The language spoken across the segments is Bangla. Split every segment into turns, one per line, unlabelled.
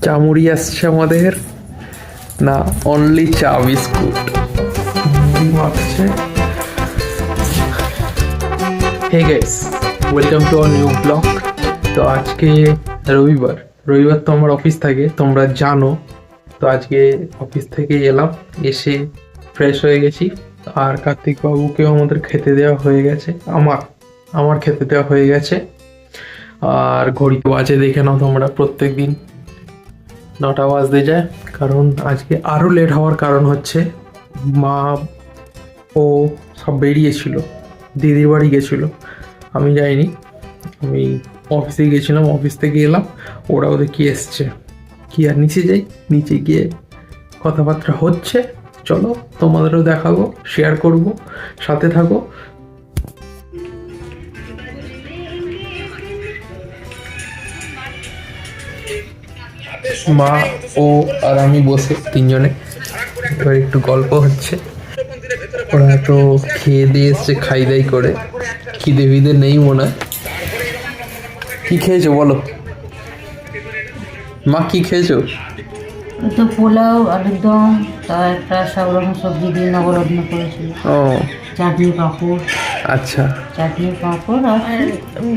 চা মুড়ি আসছে আমাদের, না অনলি চা বিস্কুট মুড়ি মাখছে। Hey guys, welcome to our new blog. তো আজকে রবিবার রবিবার তো আমার অফিস থাকে, তোমরা জানো। তো আজকে অফিস থেকে এলাম, এসে ফ্রেশ হয়ে গেছি। আর কার্তিক বাবুকেও আমাদের খেতে দেওয়া হয়ে গেছে, আমার খেতে দেওয়া হয়ে গেছে। আর ঘড়ি বাজে দেখে নাও তোমরা, প্রত্যেক দিন 9টা বাজতে যায়। কারণ আজকে আরও লেট হওয়ার কারণ হচ্ছে মা ও সব বেরিয়েছিল, দিদির বাড়ি গেছিলো, আমি যাইনি। আমি অফিসে গেছিলাম, অফিস থেকে এলাম, ওরাও দেখি এসছে। কি আর নিচে যাই, নিচে গিয়ে কথাবার্তা হচ্ছে, চলো তোমাদেরও দেখাবো, শেয়ার করব, সাথে থাকো। মা ও আর আমি বসে তিনজনে এবার একটু গল্প হচ্ছে। ওরা তো খেয়ে দিয়ে এসছে, খাই দাই করে, খিদে ফিদে নেই মনে হয়। কি খেয়েছো বলো মা, কি খেয়েছো?
তো পোলাও, আলুর দম, তার একটা সব রকম সবজি দিয়ে নবরত্ন করেছিল।
ও
চাটনি পাঁপড়।
আচ্ছা
চাটনি পাঁপড় আর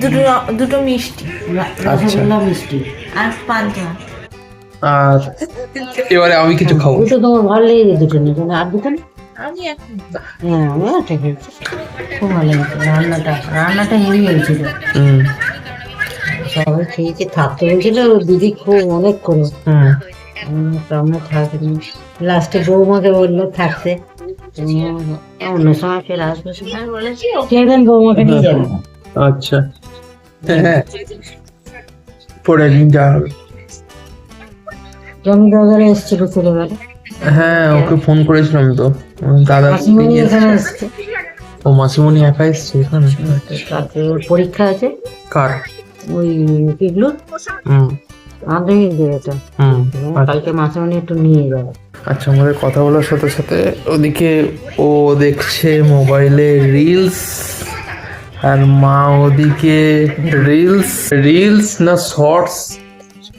দুটো দুটো মিষ্টি
রসগোল্লা মিষ্টি
আর পান্তা।
আর এবারে আমি কিছু খাবো।
দুটো তোমার ভালো লেগেছে, দুটো নিয়ে কেন আর দুটো না?
আমি এখন
হ্যাঁ আমি একটা খেয়েছি, খুব ভালো লেগেছে। রান্নাটা হেভি হয়েছিল।
হুম
সবাই খেয়েছে, থাকতে বলছিল দিদি খুব অনেক করে।
হুম
আমরা থাকিনি, লাস্টে বৌমাকে বললো থাকতে, অন্য সময় ফের আসবে।
আমি বলেছি
সেদিন বৌমাকে নিয়ে যাবো।
আচ্ছা হ্যাঁ, পরে দিন যা হবে।
জমি দাদারা এসেছিল ছেলেবেলা,
হ্যাঁ ওকে ফোন করেছিলাম তো, দাদা
মাসিমণি এখানে এসছে।
ও মাসিমণি একা এসছে এখানে?
কালকে ওর পরীক্ষা আছে,
কার?
ওই পিগলুর
হুম
মাধ্যমিক দিয়েছে।
হুম
কালকে মাসিমণি একটু নিয়ে যাবে।
আচ্ছা, আমাদের কথা বলার সাথে সাথে ওদিকে ও দেখছে মোবাইলে রিলস, আর মা ওদিকে রিলস রিলস না শর্টস,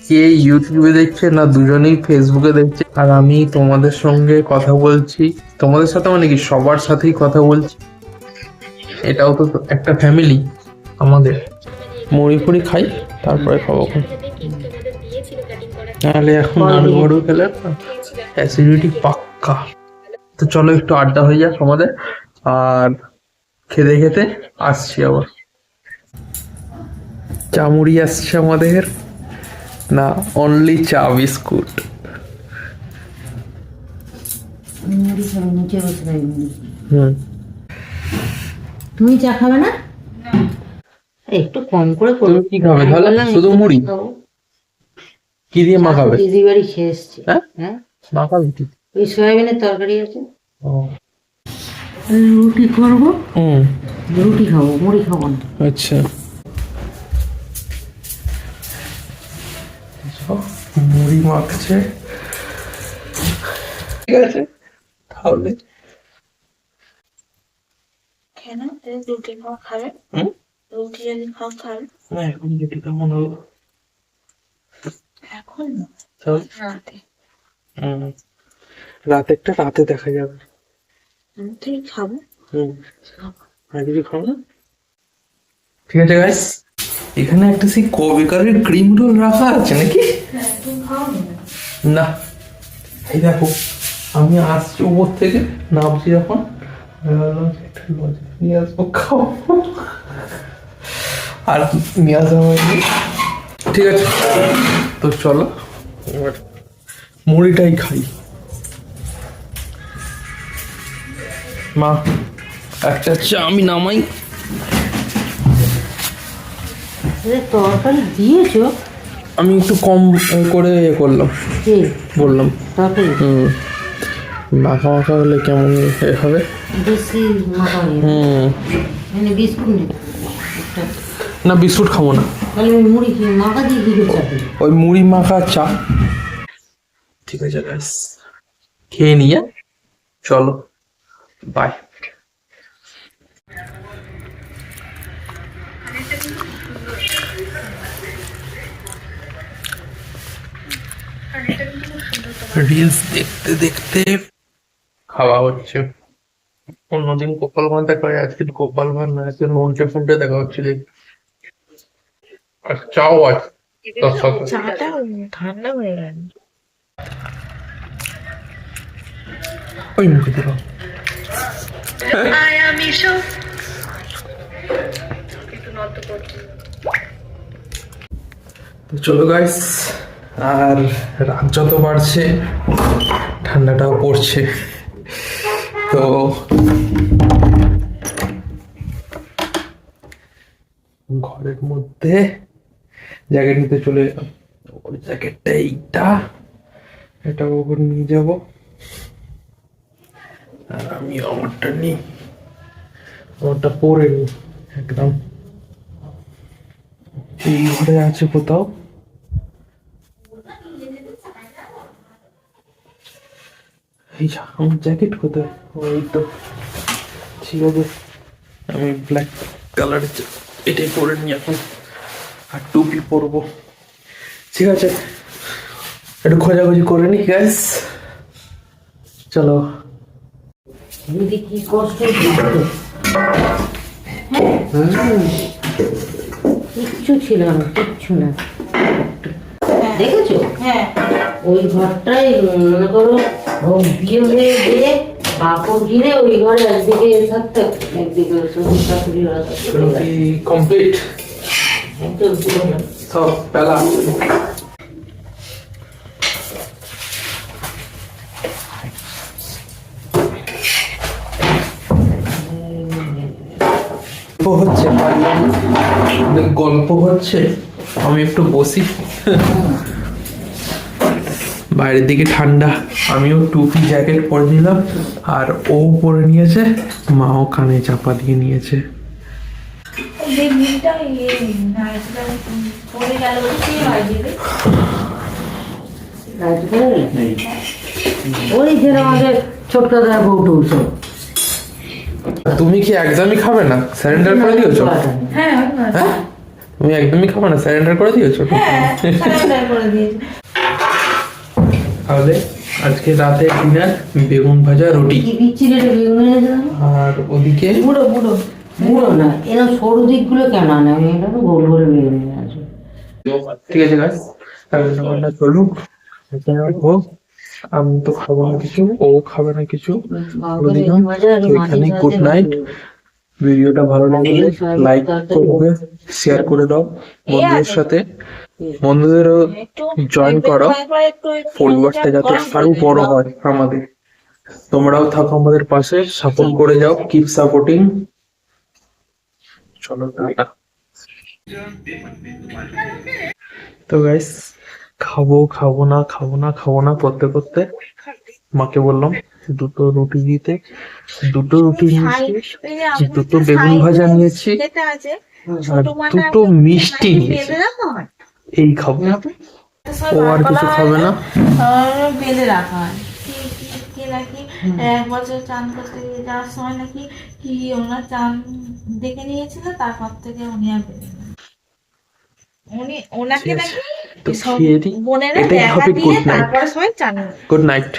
কে ইউটিউবে দেখছে না দুজনেই ফেসবুকে দেখছে। আর আমি তোমাদের সঙ্গে কথা বলছি, তোমাদের সাথে মানে কি সবার সাথেই কথা বলছি। এটাও তো একটা ফ্যামিলি আমাদের। মুড়ি ফুড়ি খাই, তারপরে খাবো। তাহলে এখন আলু বড় খেলে অ্যাসিডিটি পাক্কা। তো চলো একটু আড্ডা হয়ে যাক আমাদের, আর খেতে খেতে আসছি আবার। চা মুড়ি আসছে আমাদের, না অনলি চা বিস্কুট।
মুড়ি খাবে, নিচে বসে খাবে মুড়ি।
হুম
তুমি চা খাবে না? একটু কম করে
তুমি কি খাবে তাহলে? শুধু মুড়ি? কি দিয়ে মাখাবে?
দিদি বাড়ি খেয়ে এসছি।
হ্যাঁ
হ্যাঁ,
মাখাবে কি?
ওই সয়াবিনের তরকারি আছে,
ও
রুটি করবো,
হুম
রুটি খাবো, মুড়ি খাবো না।
আচ্ছা, মুড়ি মাখছে, ঠিক আছে তাহলে।
কেন রুটি খাওয়া খাবে?
হুম
রুটি যদি খাবে
না, এখন যেটি কেমন হলো
এখন না,
তাহলে
রাতে
হুম রাতেরটা রাতে দেখা যাবে।
রুটি খাবো।
হুম আর কিছু খাবো না, ঠিক আছে গাইস। এখানে একটা সেই কবেকারের ক্রিম রোল রাখা আছে নাকি?
তুমি খাওয়াবে না?
না, এই দেখো আমি আসছি উপর থেকে, নামছি যখন আমি ভাবলাম যে একটু লজেন্স নিয়ে আসবো, খাও। আর নিয়ে আসা হয়নি, ঠিক আছে। তো চলো এবার মুড়িটাই খাই। মা একটা চা আমি নামাই।
তরকারি দিয়েছো?
আমি একটু কম করে করলাম,
কে
বললাম।
তরকারি?
মাখা মাখা হলে কেমন হবে?
বেশি মাখা হয়ে গেছে। মানে বিস্কুট নেই একটা,
না বিস্কুট খাবো না,
তাহলে ওই মুড়ি কি মাখা দিয়ে দিকে চাটনি?
ওই মুড়ি মাখা চা। ঠিক আছে গাইস, খেয়ে নিয়ে চলো, বাই। রিলস দেখতে দেখতে খাওয়া হচ্ছে। অন্যদিন গোপাল ভাঁড় দেখা হয়, আজকে গোপাল ভাঁড় না, আজকে নন্টে ফন্টে দেখা হচ্ছে দেখি। আর চাও আছে তার সাথে।
চাটা ঠান্ডা হয়ে গেল।
ওই মুখে দিল। তো চলো গাইস, আর রাত যত বাড়ছে ঠান্ডাটাও পড়ছে, তো ঘরের মধ্যে জ্যাকেট নিতে চলে এলাম। ওর জ্যাকেটটা এইটা, এটা ওপর নিয়ে যাব, আর আমি আমারটা নিই, আমারটা পরে নিই একদম। এই ঘরে আছে কোথাও, এই যা, আমার জ্যাকেট কোথায়? ওই তো, ঠিক আছে, আমি ব্ল্যাক কালারের এটাই পরে নিই এখন, আর টুপি পরবো। ঠিক আছে, একটু খোঁজাখুঁজি করে নি গ্যাস, চলো।
দিদি কি কষ্ট কিচ্ছু ছিল না, কিচ্ছু না। দেখেছো?
হ্যাঁ,
ওই ঘরটাই মনে করো ও বিয়ে হয়ে গিয়ে কাপড় কিনে ওই ঘরে একদিকে থাকতো, একদিকে শ্বশুর শাশুড়ি ওরা থাকতো।
কমপ্লিট সব পেলা। হচ্ছে গল্প হচ্ছে, আমি একটু বসি। বাইরের দিকে ঠান্ডা, আমিও টুপি জ্যাকেট পরে নিলাম, আর ও পরে নিয়েছে, মাও কানে চাপা দিয়ে নিয়েছে।
যে দিনটা নাইটটা পরে গেল কে বাজিবে?
ওই যে আমাদের ছোট্ট দাদা বউটু সব।
তুমি কি একদমই খাবে না? স্যারেন্ডার করে দিয়েছো?
হ্যাঁ,
হ্যাঁ, তুমি একদমই খাবে না, স্যারেন্ডার করে দিয়েছো?
সারেন্ডার করে দিয়েছে।
তাহলে আজকে রাতে ডিনার বেগুন ভাজা রুটি,
কি বিচ্ছিরি একটা বেগুন এনেছিলাম।
আর ওদিকে
বুড়ো বুড়ো
বুড়ো না, এরকম সরু দিকগুলো কেন আনে? আমি এটা তো গোল গোল বেগুন নিয়ে আসবো।
ঠিক আছে গাইস, রান্না চলুক, হোক। আমি তো খাবো না কিছু, ও খাবে না কিছু।
বাবাকে বেগুন ভাজা আর
এখানে
মাছের
গুড
সাথে
নাইট। ভিডিওটা ভালো লাগলে লাইক করবে, শেয়ার করে দাও বন্ধুদের সাথে, বন্ধুদেরও জয়েন করো, পরিবারটা যাতে আরো বড় হয় আমাদের। তোমরাও থাকো আমাদের পাশে, সাপোর্ট করে যাও, কিপ সাপোর্টিং। চলো টাটা। তো গাইস, খাবো না করতে করতে মাকে বললাম দুটো রুটি দিতে, দুটো রুটি নিয়েছি, দুটো বেগুন ভাজা নিয়েছি, আর দুটো মিষ্টি নিয়েছি, এই খাবো। ও আর কিছু খাবে না।
বেঁধে রাখা হয় কি নাকি 1 বছর চান করতে যাওয়ার সময় নাকি কি ওনার চান দেখে নিয়েছিল, তারপর থেকে উনি আর বেঁধে নেন। ওনাকে
ঠিক আছে,
নাকি
তো
সব
খেয়ে দিই,
বোনেরা
এটাই
দেখা
হবে
দিয়ে
গুড নাইট।
তারপরে সবাই চান।
Good night.